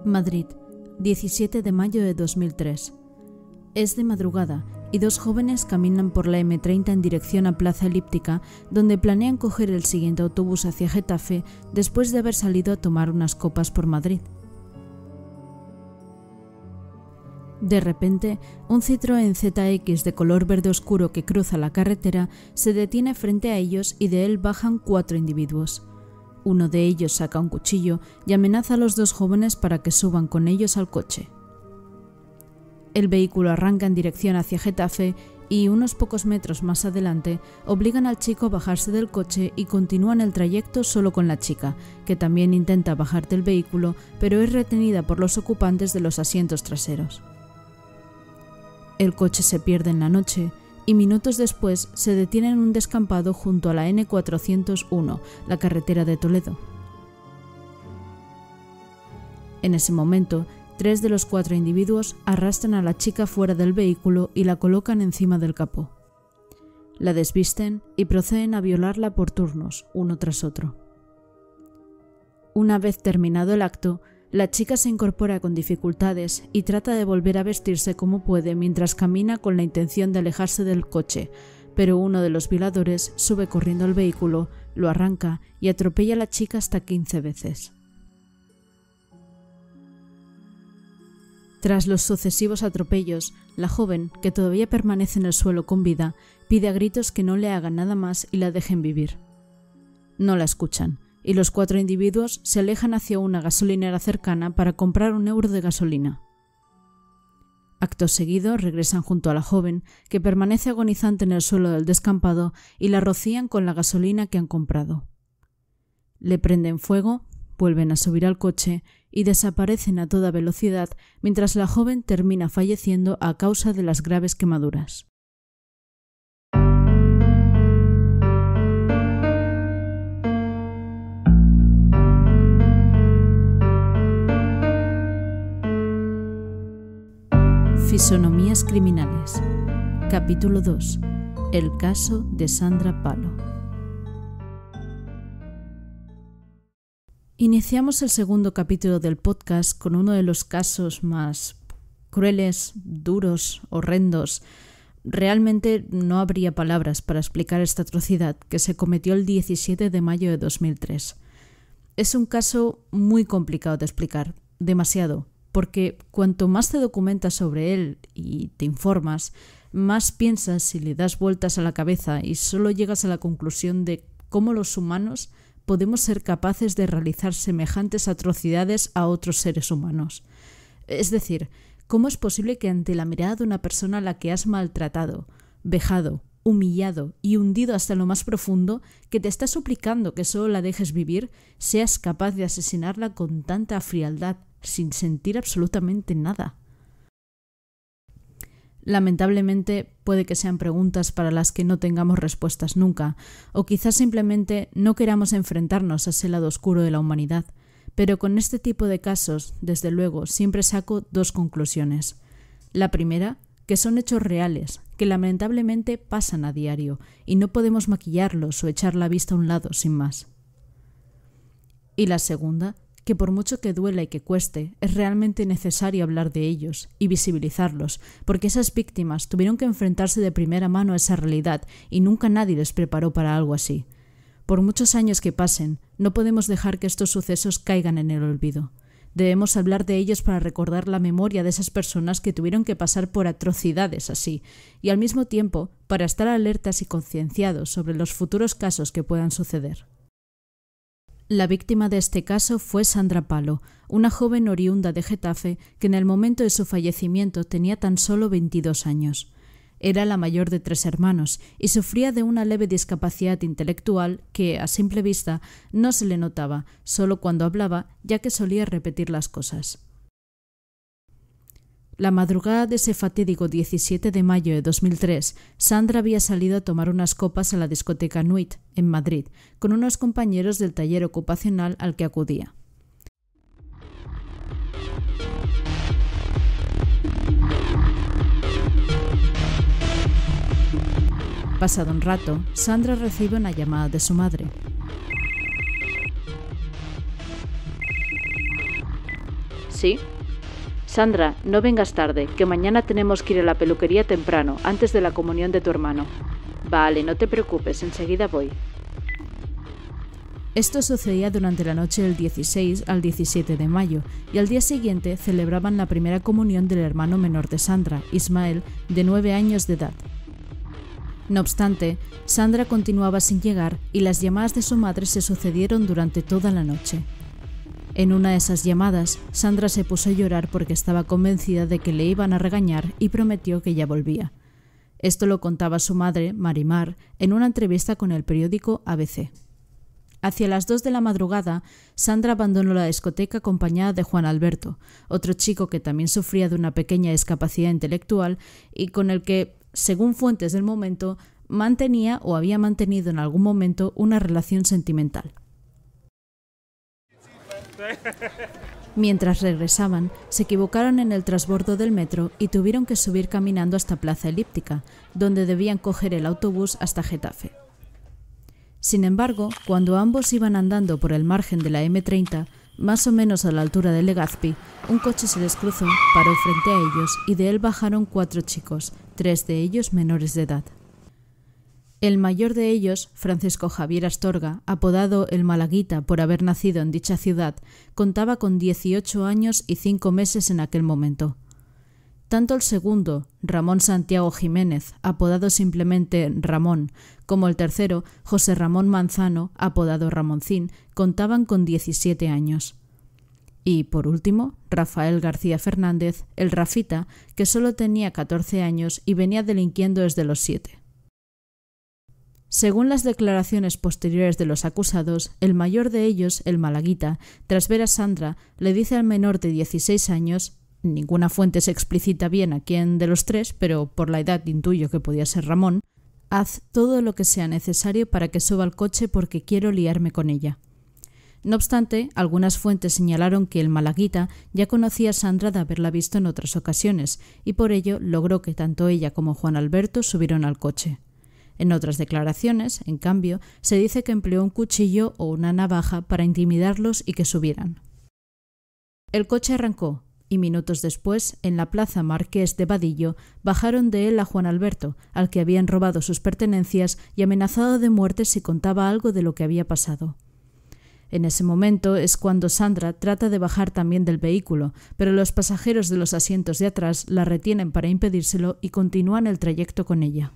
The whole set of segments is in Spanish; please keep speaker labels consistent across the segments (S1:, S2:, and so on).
S1: Madrid, 17 de mayo de 2003. Es de madrugada y dos jóvenes caminan por la M30 en dirección a Plaza Elíptica, donde planean coger el siguiente autobús hacia Getafe después de haber salido a tomar unas copas por Madrid. De repente, un Citroën ZX de color verde oscuro que cruza la carretera se detiene frente a ellos y de él bajan 4 individuos. Uno de ellos saca un cuchillo y amenaza a los dos jóvenes para que suban con ellos al coche. El vehículo arranca en dirección hacia Getafe y, unos pocos metros más adelante, obligan al chico a bajarse del coche y continúan el trayecto solo con la chica, que también intenta bajar del vehículo, pero es retenida por los ocupantes de los asientos traseros. El coche se pierde en la noche y minutos después se detiene en un descampado junto a la N401, la carretera de Toledo. En ese momento, 3 de los 4 individuos arrastran a la chica fuera del vehículo y la colocan encima del capó. La desvisten y proceden a violarla por turnos, uno tras otro. Una vez terminado el acto, la chica se incorpora con dificultades y trata de volver a vestirse como puede mientras camina con la intención de alejarse del coche, pero uno de los violadores sube corriendo al vehículo, lo arranca y atropella a la chica hasta 15 veces. Tras los sucesivos atropellos, la joven, que todavía permanece en el suelo con vida, pide a gritos que no le hagan nada más y la dejen vivir. No la escuchan, y los 4 individuos se alejan hacia una gasolinera cercana para comprar 1 euro de gasolina. Acto seguido regresan junto a la joven, que permanece agonizante en el suelo del descampado, y la rocían con la gasolina que han comprado. Le prenden fuego, vuelven a subir al coche y desaparecen a toda velocidad mientras la joven termina falleciendo a causa de las graves quemaduras. Fisonomías criminales. Capítulo 2. El caso de Sandra Palo. Iniciamos el segundo capítulo del podcast con uno de los casos más crueles, duros, horrendos. Realmente no habría palabras para explicar esta atrocidad que se cometió el 17 de mayo de 2003. Es un caso muy complicado de explicar, demasiado, porque cuanto más te documentas sobre él y te informas, más piensas y le das vueltas a la cabeza y solo llegas a la conclusión de cómo los humanos podemos ser capaces de realizar semejantes atrocidades a otros seres humanos. Es decir, ¿cómo es posible que ante la mirada de una persona a la que has maltratado, vejado, humillado y hundido hasta lo más profundo, que te está suplicando que solo la dejes vivir, seas capaz de asesinarla con tanta frialdad, sin sentir absolutamente nada? Lamentablemente, puede que sean preguntas para las que no tengamos respuestas nunca, o quizás simplemente no queramos enfrentarnos a ese lado oscuro de la humanidad, pero con este tipo de casos, desde luego, siempre saco 2 conclusiones. La primera, que son hechos reales, que lamentablemente pasan a diario, y no podemos maquillarlos o echar la vista a un lado sin más. Y la segunda, que por mucho que duela y que cueste, es realmente necesario hablar de ellos y visibilizarlos, porque esas víctimas tuvieron que enfrentarse de primera mano a esa realidad y nunca nadie les preparó para algo así. Por muchos años que pasen, no podemos dejar que estos sucesos caigan en el olvido. Debemos hablar de ellos para recordar la memoria de esas personas que tuvieron que pasar por atrocidades así, y al mismo tiempo para estar alertas y concienciados sobre los futuros casos que puedan suceder. La víctima de este caso fue Sandra Palo, una joven oriunda de Getafe que en el momento de su fallecimiento tenía tan solo 22 años. Era la mayor de 3 hermanos y sufría de una leve discapacidad intelectual que, a simple vista, no se le notaba, solo cuando hablaba, ya que solía repetir las cosas. La madrugada de ese fatídico 17 de mayo de 2003, Sandra había salido a tomar unas copas a la discoteca Nuit, en Madrid, con unos compañeros del taller ocupacional al que acudía. Pasado un rato, Sandra recibe una llamada de su madre. ¿Sí? Sandra, no vengas tarde, que mañana tenemos que ir a la peluquería temprano, antes de la comunión de tu hermano. Vale, no te preocupes, enseguida voy. Esto sucedía durante la noche del 16 al 17 de mayo, y al día siguiente celebraban la primera comunión del hermano menor de Sandra, Ismael, de 9 años de edad. No obstante, Sandra continuaba sin llegar y las llamadas de su madre se sucedieron durante toda la noche. En una de esas llamadas, Sandra se puso a llorar porque estaba convencida de que le iban a regañar y prometió que ya volvía. Esto lo contaba su madre, Marimar, en una entrevista con el periódico ABC. Hacia las 2 de la madrugada, Sandra abandonó la discoteca acompañada de Juan Alberto, otro chico que también sufría de una pequeña discapacidad intelectual y con el que, según fuentes del momento, mantenía o había mantenido en algún momento una relación sentimental. Mientras regresaban, se equivocaron en el transbordo del metro y tuvieron que subir caminando hasta Plaza Elíptica, donde debían coger el autobús hasta Getafe. Sin embargo, cuando ambos iban andando por el margen de la M30, más o menos a la altura de Legazpi, un coche se les cruzó, paró frente a ellos y de él bajaron 4 chicos, 3 de ellos menores de edad. El mayor de ellos, Francisco Javier Astorga, apodado el Malaguita por haber nacido en dicha ciudad, contaba con 18 años y 5 meses en aquel momento. Tanto el segundo, Ramón Santiago Jiménez, apodado simplemente Ramón, como el tercero, José Ramón Manzano, apodado Ramoncín, contaban con 17 años. Y, por último, Rafael García Fernández, el Rafita, que solo tenía 14 años y venía delinquiendo desde los 7. Según las declaraciones posteriores de los acusados, el mayor de ellos, el Malaguita, tras ver a Sandra, le dice al menor de 16 años, ninguna fuente se explicita bien a quién de los 3, pero por la edad intuyo que podía ser Ramón, haz todo lo que sea necesario para que suba al coche porque quiero liarme con ella. No obstante, algunas fuentes señalaron que el Malaguita ya conocía a Sandra de haberla visto en otras ocasiones, y por ello logró que tanto ella como Juan Alberto subieron al coche. En otras declaraciones, en cambio, se dice que empleó un cuchillo o una navaja para intimidarlos y que subieran. El coche arrancó y minutos después, en la plaza Marqués de Vadillo, bajaron de él a Juan Alberto, al que habían robado sus pertenencias y amenazado de muerte si contaba algo de lo que había pasado. En ese momento es cuando Sandra trata de bajar también del vehículo, pero los pasajeros de los asientos de atrás la retienen para impedírselo y continúan el trayecto con ella.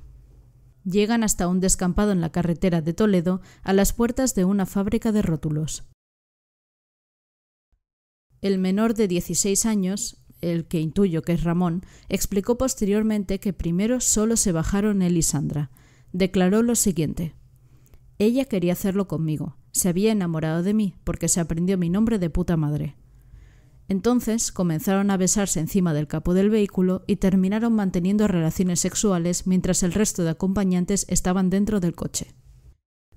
S1: Llegan hasta un descampado en la carretera de Toledo, a las puertas de una fábrica de rótulos. El menor de 16 años, el que intuyo que es Ramón, explicó posteriormente que primero solo se bajaron él y Sandra. Declaró lo siguiente: ella quería hacerlo conmigo, se había enamorado de mí porque se aprendió mi nombre de puta madre. Entonces comenzaron a besarse encima del capó del vehículo y terminaron manteniendo relaciones sexuales mientras el resto de acompañantes estaban dentro del coche.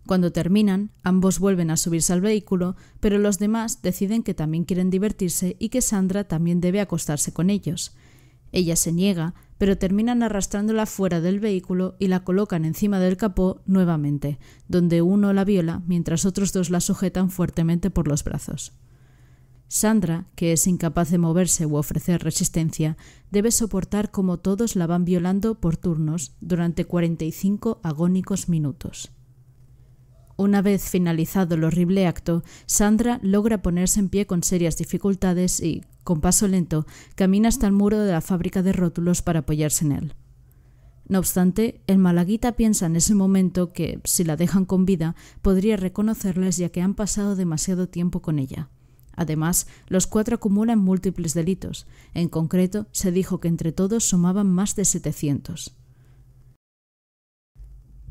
S1: Cuando terminan, ambos vuelven a subirse al vehículo, pero los demás deciden que también quieren divertirse y que Sandra también debe acostarse con ellos. Ella se niega, pero terminan arrastrándola fuera del vehículo y la colocan encima del capó nuevamente, donde uno la viola mientras otros 2 la sujetan fuertemente por los brazos. Sandra, que es incapaz de moverse u ofrecer resistencia, debe soportar cómo todos la van violando por turnos durante 45 agónicos minutos. Una vez finalizado el horrible acto, Sandra logra ponerse en pie con serias dificultades y, con paso lento, camina hasta el muro de la fábrica de rótulos para apoyarse en él. No obstante, el Malaguita piensa en ese momento que, si la dejan con vida, podría reconocerles ya que han pasado demasiado tiempo con ella. Además, los 4 acumulan múltiples delitos. En concreto, se dijo que entre todos sumaban más de 700.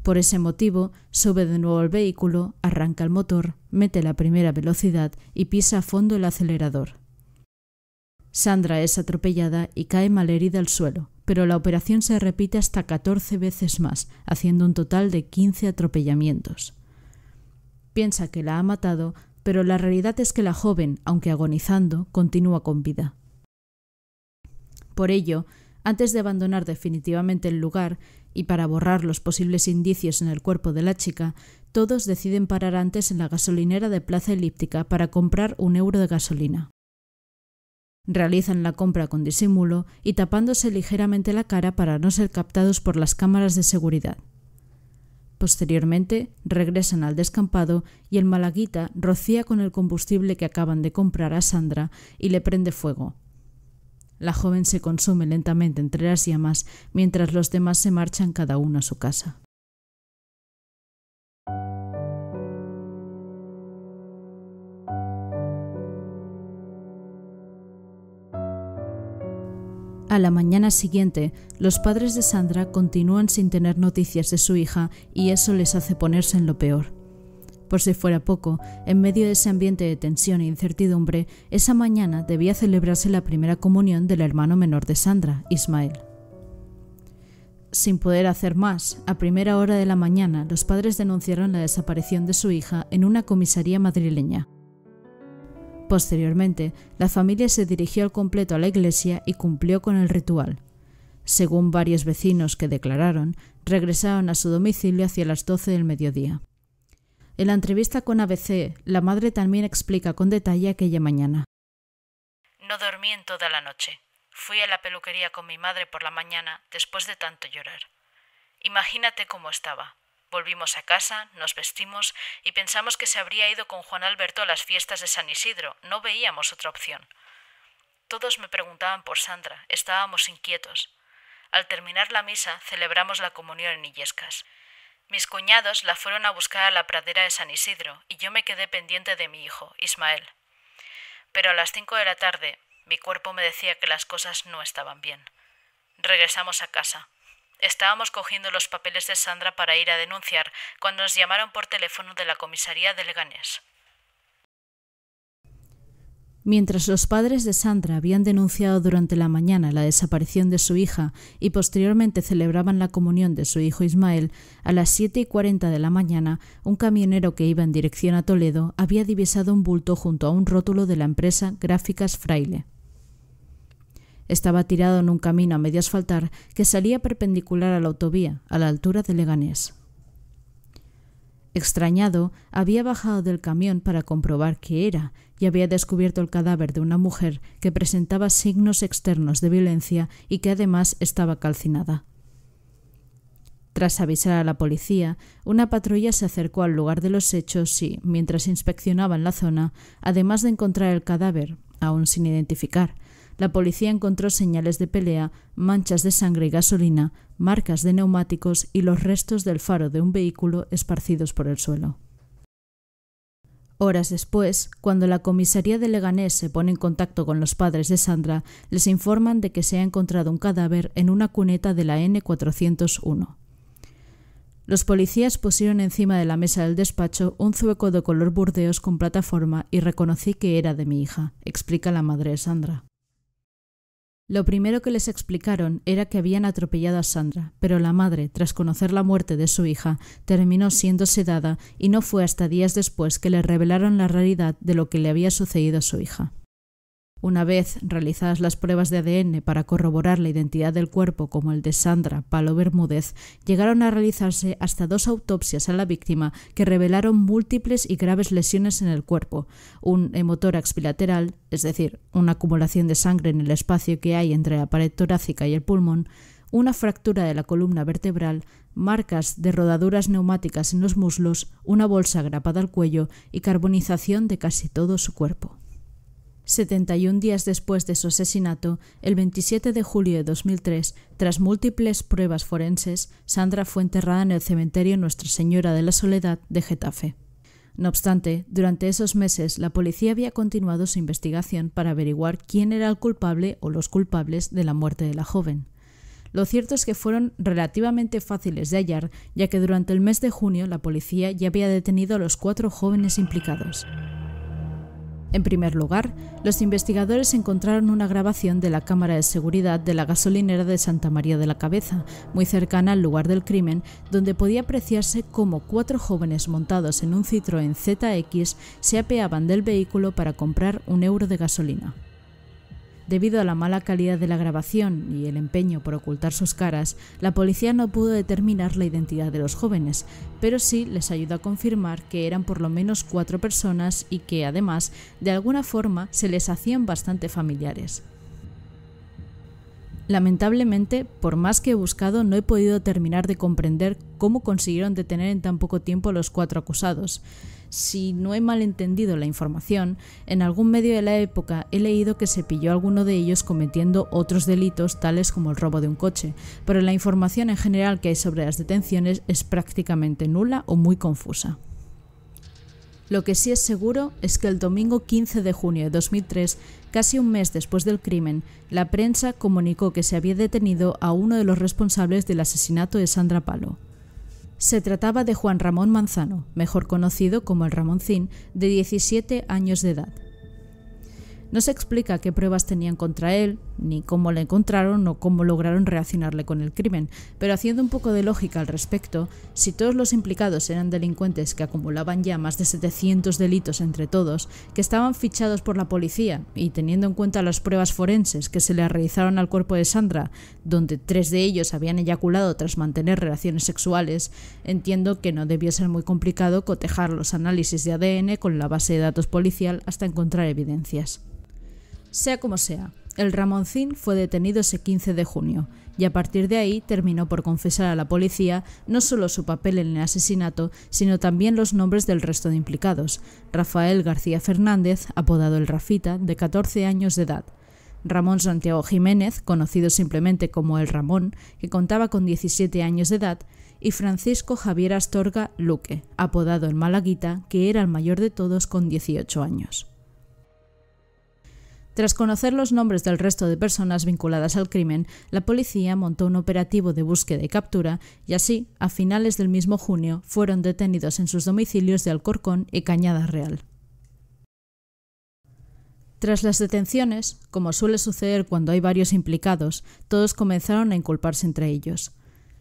S1: Por ese motivo, sube de nuevo al vehículo, arranca el motor, mete la primera velocidad y pisa a fondo el acelerador. Sandra es atropellada y cae malherida al suelo, pero la operación se repite hasta 14 veces más, haciendo un total de 15 atropellamientos. Piensa que la ha matado, pero la realidad es que la joven, aunque agonizando, continúa con vida. Por ello, antes de abandonar definitivamente el lugar y para borrar los posibles indicios en el cuerpo de la chica, todos deciden parar antes en la gasolinera de Plaza Elíptica para comprar 1 euro de gasolina. Realizan la compra con disimulo y tapándose ligeramente la cara para no ser captados por las cámaras de seguridad. Posteriormente, regresan al descampado y el malaguita rocía con el combustible que acaban de comprar a Sandra y le prende fuego. La joven se consume lentamente entre las llamas mientras los demás se marchan cada uno a su casa. A la mañana siguiente, los padres de Sandra continúan sin tener noticias de su hija y eso les hace ponerse en lo peor. Por si fuera poco, en medio de ese ambiente de tensión e incertidumbre, esa mañana debía celebrarse la primera comunión del hermano menor de Sandra, Ismael. Sin poder hacer más, a primera hora de la mañana los padres denunciaron la desaparición de su hija en una comisaría madrileña. Posteriormente, la familia se dirigió al completo a la iglesia y cumplió con el ritual. Según varios vecinos que declararon, regresaron a su domicilio hacia las 12 del mediodía. En la entrevista con ABC, la madre también explica con detalle aquella mañana.
S2: No dormí en toda la noche. Fui a la peluquería con mi madre por la mañana después de tanto llorar. Imagínate cómo estaba. Volvimos a casa, nos vestimos y pensamos que se habría ido con Juan Alberto a las fiestas de San Isidro. No veíamos otra opción. Todos me preguntaban por Sandra. Estábamos inquietos. Al terminar la misa, celebramos la comunión en Illescas. Mis cuñados la fueron a buscar a la pradera de San Isidro y yo me quedé pendiente de mi hijo, Ismael. Pero a las 5 de la tarde, mi cuerpo me decía que las cosas no estaban bien. Regresamos a casa. Estábamos cogiendo los papeles de Sandra para ir a denunciar cuando nos llamaron por teléfono de la comisaría de Leganés.
S1: Mientras los padres de Sandra habían denunciado durante la mañana la desaparición de su hija y posteriormente celebraban la comunión de su hijo Ismael, a las 7:40 de la mañana, un camionero que iba en dirección a Toledo había divisado un bulto junto a un rótulo de la empresa Gráficas Fraile. Estaba tirado en un camino a medio asfaltar que salía perpendicular a la autovía, a la altura de Leganés. Extrañado, había bajado del camión para comprobar qué era y había descubierto el cadáver de una mujer que presentaba signos externos de violencia y que además estaba calcinada. Tras avisar a la policía, una patrulla se acercó al lugar de los hechos y, mientras inspeccionaban la zona, además de encontrar el cadáver, aún sin identificar, la policía encontró señales de pelea, manchas de sangre y gasolina, marcas de neumáticos y los restos del faro de un vehículo esparcidos por el suelo. Horas después, cuando la comisaría de Leganés se pone en contacto con los padres de Sandra, les informan de que se ha encontrado un cadáver en una cuneta de la N401. Los policías pusieron encima de la mesa del despacho un zueco de color burdeos con plataforma y reconocí que era de mi hija, explica la madre de Sandra. Lo primero que les explicaron era que habían atropellado a Sandra, pero la madre, tras conocer la muerte de su hija, terminó siendo sedada y no fue hasta días después que le revelaron la realidad de lo que le había sucedido a su hija. Una vez realizadas las pruebas de ADN para corroborar la identidad del cuerpo como el de Sandra Palo Bermúdez, llegaron a realizarse hasta 2 autopsias a la víctima que revelaron múltiples y graves lesiones en el cuerpo, un hemotórax bilateral, es decir, una acumulación de sangre en el espacio que hay entre la pared torácica y el pulmón, una fractura de la columna vertebral, marcas de rodaduras neumáticas en los muslos, una bolsa agrapada al cuello y carbonización de casi todo su cuerpo. 71 días después de su asesinato, el 27 de julio de 2003, tras múltiples pruebas forenses, Sandra fue enterrada en el cementerio Nuestra Señora de la Soledad de Getafe. No obstante, durante esos meses la policía había continuado su investigación para averiguar quién era el culpable o los culpables de la muerte de la joven. Lo cierto es que fueron relativamente fáciles de hallar, ya que durante el mes de junio la policía ya había detenido a los 4 jóvenes implicados. En primer lugar, los investigadores encontraron una grabación de la cámara de seguridad de la gasolinera de Santa María de la Cabeza, muy cercana al lugar del crimen, donde podía apreciarse cómo 4 jóvenes montados en un Citroën ZX se apeaban del vehículo para comprar €1 de gasolina. Debido a la mala calidad de la grabación y el empeño por ocultar sus caras, la policía no pudo determinar la identidad de los jóvenes, pero sí les ayudó a confirmar que eran por lo menos 4 personas y que, además, de alguna forma se les hacían bastante familiares. Lamentablemente, por más que he buscado, no he podido terminar de comprender cómo consiguieron detener en tan poco tiempo a los 4 acusados. Si no he malentendido la información, en algún medio de la época he leído que se pilló a alguno de ellos cometiendo otros delitos tales como el robo de un coche, pero la información en general que hay sobre las detenciones es prácticamente nula o muy confusa. Lo que sí es seguro es que el domingo 15 de junio de 2003, casi un mes después del crimen, la prensa comunicó que se había detenido a uno de los responsables del asesinato de Sandra Palo. Se trataba de Juan Ramón Manzano, mejor conocido como el Ramoncín, de 17 años de edad. No se explica qué pruebas tenían contra él, ni cómo le encontraron o cómo lograron reaccionarle con el crimen, pero haciendo un poco de lógica al respecto, si todos los implicados eran delincuentes que acumulaban ya más de 700 delitos entre todos, que estaban fichados por la policía y teniendo en cuenta las pruebas forenses que se le realizaron al cuerpo de Sandra, donde 3 de ellos habían eyaculado tras mantener relaciones sexuales, entiendo que no debió ser muy complicado cotejar los análisis de ADN con la base de datos policial hasta encontrar evidencias. Sea como sea, el Ramoncín fue detenido ese 15 de junio y a partir de ahí terminó por confesar a la policía no solo su papel en el asesinato, sino también los nombres del resto de implicados: Rafael García Fernández, apodado el Rafita, de 14 años de edad; Ramón Santiago Jiménez, conocido simplemente como el Ramón, que contaba con 17 años de edad; y Francisco Javier Astorga Luque, apodado el Malaguita, que era el mayor de todos con 18 años. Tras conocer los nombres del resto de personas vinculadas al crimen, la policía montó un operativo de búsqueda y captura y así, a finales del mismo junio, fueron detenidos en sus domicilios de Alcorcón y Cañada Real. Tras las detenciones, como suele suceder cuando hay varios implicados, todos comenzaron a inculparse entre ellos.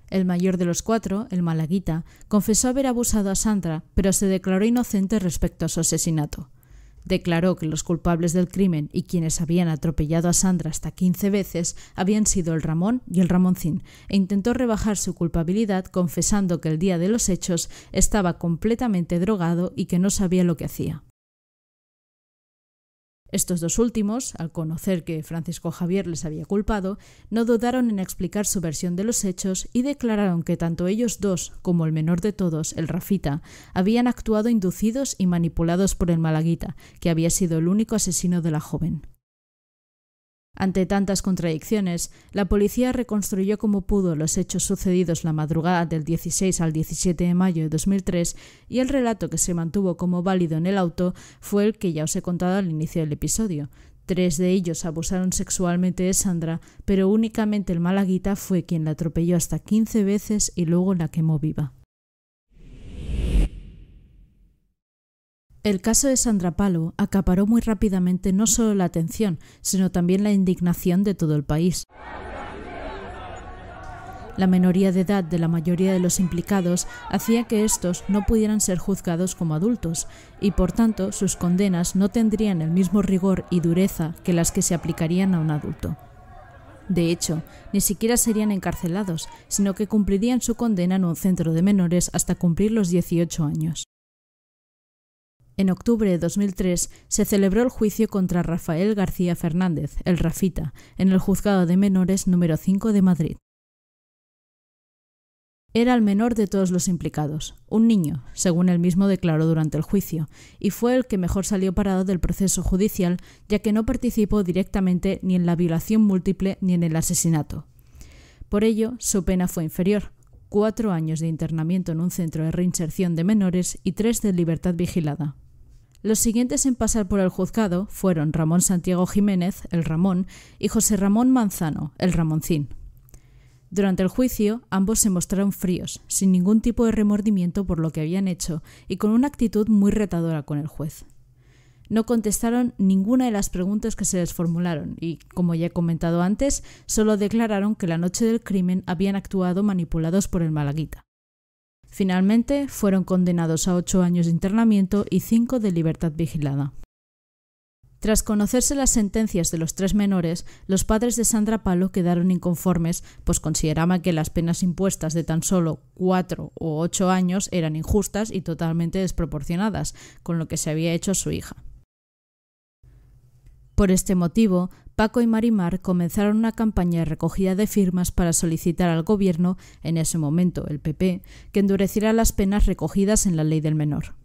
S1: El mayor de los 4, el Malaguita, confesó haber abusado a Sandra, pero se declaró inocente respecto a su asesinato. Declaró que los culpables del crimen y quienes habían atropellado a Sandra hasta 15 veces habían sido el Ramón y el Ramoncín, e intentó rebajar su culpabilidad confesando que el día de los hechos estaba completamente drogado y que no sabía lo que hacía. Estos 2 últimos, al conocer que Francisco Javier les había culpado, no dudaron en explicar su versión de los hechos y declararon que tanto ellos 2 como el menor de todos, el Rafita, habían actuado inducidos y manipulados por el Malaguita, que había sido el único asesino de la joven. Ante tantas contradicciones, la policía reconstruyó como pudo los hechos sucedidos la madrugada del 16 al 17 de mayo de 2003 y el relato que se mantuvo como válido en el auto fue el que ya os he contado al inicio del episodio. 3 de ellos abusaron sexualmente de Sandra, pero únicamente el Malaguita fue quien la atropelló hasta 15 veces y luego la quemó viva. El caso de Sandra Palo acaparó muy rápidamente no solo la atención, sino también la indignación de todo el país. La minoría de edad de la mayoría de los implicados hacía que estos no pudieran ser juzgados como adultos y, por tanto, sus condenas no tendrían el mismo rigor y dureza que las que se aplicarían a un adulto. De hecho, ni siquiera serían encarcelados, sino que cumplirían su condena en un centro de menores hasta cumplir los 18 años. En octubre de 2003 se celebró el juicio contra Rafael García Fernández, el Rafita, en el Juzgado de Menores número 5 de Madrid. Era el menor de todos los implicados, un niño, según él mismo declaró durante el juicio, y fue el que mejor salió parado del proceso judicial, ya que no participó directamente ni en la violación múltiple ni en el asesinato. Por ello, su pena fue inferior: 4 años de internamiento en un centro de reinserción de menores y 3 de libertad vigilada. Los siguientes en pasar por el juzgado fueron Ramón Santiago Jiménez, el Ramón, y José Ramón Manzano, el Ramoncín. Durante el juicio, ambos se mostraron fríos, sin ningún tipo de remordimiento por lo que habían hecho y con una actitud muy retadora con el juez. No contestaron ninguna de las preguntas que se les formularon y, como ya he comentado antes, solo declararon que la noche del crimen habían actuado manipulados por el Malaguita. Finalmente, fueron condenados a 8 años de internamiento y 5 de libertad vigilada. Tras conocerse las sentencias de los 3 menores, los padres de Sandra Palo quedaron inconformes, pues consideraban que las penas impuestas de tan solo 4 o 8 años eran injustas y totalmente desproporcionadas con lo que se había hecho a su hija. Por este motivo, Paco y Marimar comenzaron una campaña de recogida de firmas para solicitar al gobierno, en ese momento el PP, que endureciera las penas recogidas en la ley del menor.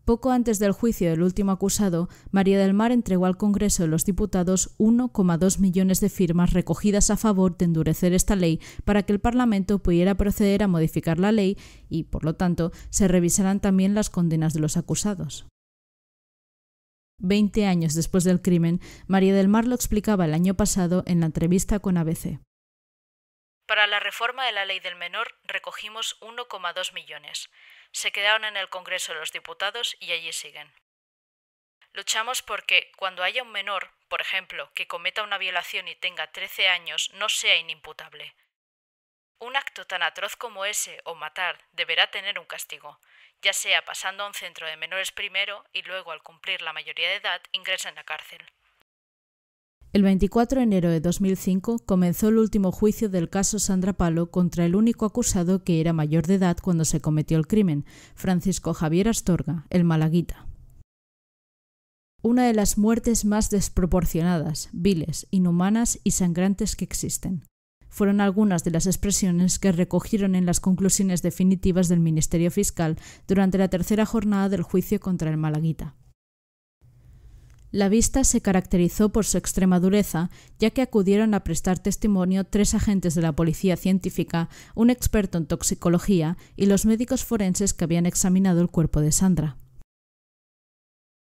S1: Poco antes del juicio del último acusado, María del Mar entregó al Congreso de los Diputados 1,2 millones de firmas recogidas a favor de endurecer esta ley para que el Parlamento pudiera proceder a modificar la ley y, por lo tanto, se revisaran también las condenas de los acusados. 20 años después del crimen, María del Mar lo explicaba el año pasado en la entrevista con ABC.
S2: Para la reforma de la ley del menor recogimos 1,2 millones. Se quedaron en el Congreso de los Diputados y allí siguen. Luchamos porque, cuando haya un menor, por ejemplo, que cometa una violación y tenga 13 años, no sea inimputable. Un acto tan atroz como ese, o matar, deberá tener un castigo, ya sea pasando a un centro de menores primero y luego, al cumplir la mayoría de edad, ingresa en la cárcel.
S1: El 24 de enero de 2005 comenzó el último juicio del caso Sandra Palo contra el único acusado que era mayor de edad cuando se cometió el crimen, Francisco Javier Astorga, el Malaguita. Una de las muertes más desproporcionadas, viles, inhumanas y sangrantes que existen. Fueron algunas de las expresiones que recogieron en las conclusiones definitivas del Ministerio Fiscal durante la tercera jornada del juicio contra el Malaguita. La vista se caracterizó por su extrema dureza, ya que acudieron a prestar testimonio 3 agentes de la policía científica, un experto en toxicología y los médicos forenses que habían examinado el cuerpo de Sandra.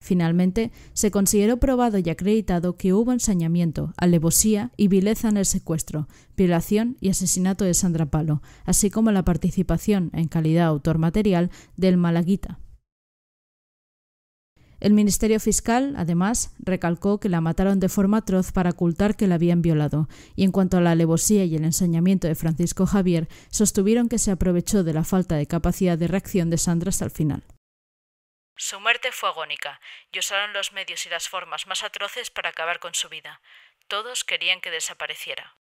S1: Finalmente, se consideró probado y acreditado que hubo ensañamiento, alevosía y vileza en el secuestro, violación y asesinato de Sandra Palo, así como la participación, en calidad de autor material, del Malaguita. El Ministerio Fiscal, además, recalcó que la mataron de forma atroz para ocultar que la habían violado, y en cuanto a la alevosía y el ensañamiento de Francisco Javier, sostuvieron que se aprovechó de la falta de capacidad de reacción de Sandra hasta el final.
S2: Su muerte fue agónica, y usaron los medios y las formas más atroces para acabar con su vida. Todos querían que desapareciera.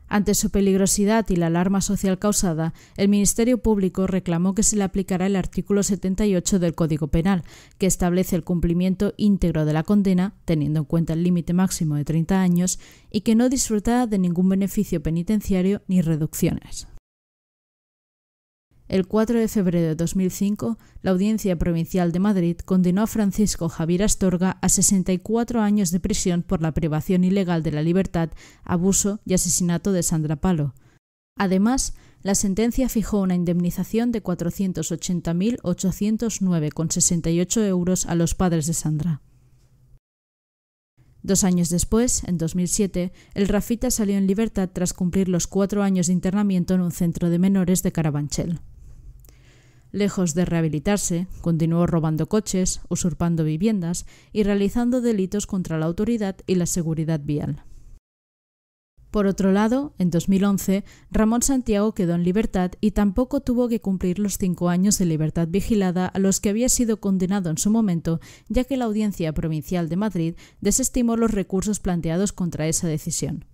S1: Ante su peligrosidad y la alarma social causada, el Ministerio Público reclamó que se le aplicara el artículo 78 del Código Penal, que establece el cumplimiento íntegro de la condena, teniendo en cuenta el límite máximo de 30 años, y que no disfrutara de ningún beneficio penitenciario ni reducciones. El 4 de febrero de 2005, la Audiencia Provincial de Madrid condenó a Francisco Javier Astorga a 64 años de prisión por la privación ilegal de la libertad, abuso y asesinato de Sandra Palo. Además, la sentencia fijó una indemnización de 480.809,68 euros a los padres de Sandra. 2 años después, en 2007, el Rafita salió en libertad tras cumplir los 4 años de internamiento en un centro de menores de Carabanchel. Lejos de rehabilitarse, continuó robando coches, usurpando viviendas y realizando delitos contra la autoridad y la seguridad vial. Por otro lado, en 2011, Ramón Santiago quedó en libertad y tampoco tuvo que cumplir los 5 años de libertad vigilada a los que había sido condenado en su momento, ya que la Audiencia Provincial de Madrid desestimó los recursos planteados contra esa decisión.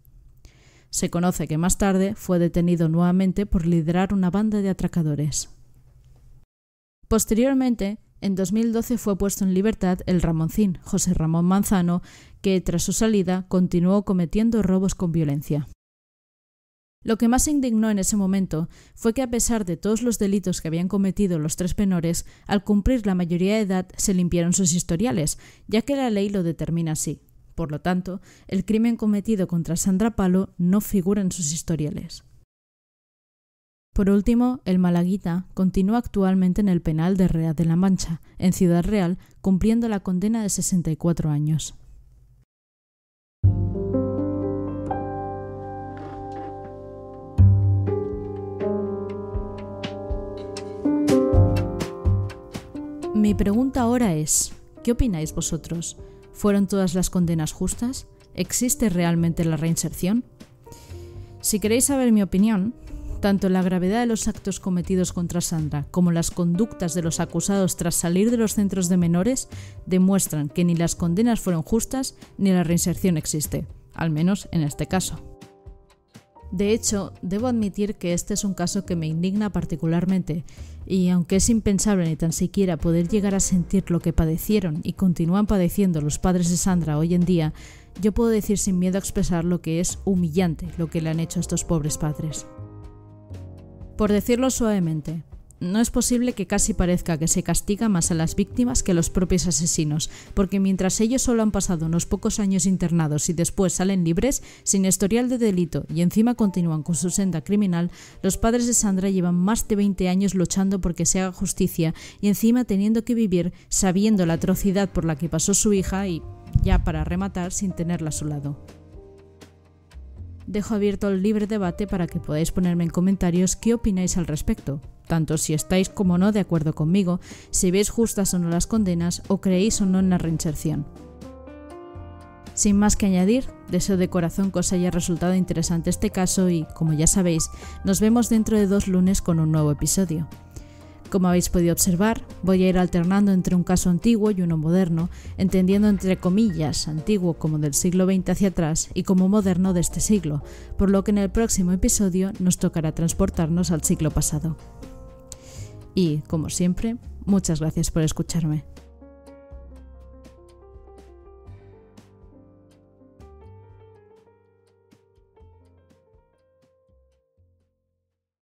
S1: Se conoce que más tarde fue detenido nuevamente por liderar una banda de atracadores. Posteriormente, en 2012 fue puesto en libertad el Ramoncín, José Ramón Manzano, que tras su salida continuó cometiendo robos con violencia. Lo que más indignó en ese momento fue que a pesar de todos los delitos que habían cometido los 3 menores, al cumplir la mayoría de edad se limpiaron sus historiales, ya que la ley lo determina así. Por lo tanto, el crimen cometido contra Sandra Palo no figura en sus historiales. Por último, el Malaguita continúa actualmente en el penal de Real de la Mancha, en Ciudad Real, cumpliendo la condena de 64 años. Mi pregunta ahora es, ¿qué opináis vosotros? ¿Fueron todas las condenas justas? ¿Existe realmente la reinserción? Si queréis saber mi opinión, Tanto la gravedad de los actos cometidos contra Sandra como las conductas de los acusados tras salir de los centros de menores demuestran que ni las condenas fueron justas ni la reinserción existe, al menos en este caso. De hecho, debo admitir que este es un caso que me indigna particularmente, y aunque es impensable ni tan siquiera poder llegar a sentir lo que padecieron y continúan padeciendo los padres de Sandra hoy en día, yo puedo decir sin miedo a expresar lo que es humillante lo que le han hecho a estos pobres padres. Por decirlo suavemente, no es posible que casi parezca que se castiga más a las víctimas que a los propios asesinos, porque mientras ellos solo han pasado unos pocos años internados y después salen libres, sin historial de delito y encima continúan con su senda criminal, los padres de Sandra llevan más de 20 años luchando porque se haga justicia y encima teniendo que vivir sabiendo la atrocidad por la que pasó su hija y, ya para rematar, sin tenerla a su lado. Dejo abierto el libre debate para que podáis ponerme en comentarios qué opináis al respecto, tanto si estáis como no de acuerdo conmigo, si veis justas o no las condenas o creéis o no en la reinserción. Sin más que añadir, deseo de corazón que os haya resultado interesante este caso y, como ya sabéis, nos vemos dentro de 2 lunes con un nuevo episodio. Como habéis podido observar, voy a ir alternando entre un caso antiguo y uno moderno, entendiendo entre comillas antiguo como del siglo XX hacia atrás y como moderno de este siglo, por lo que en el próximo episodio nos tocará transportarnos al siglo pasado. Y, como siempre, muchas gracias por escucharme.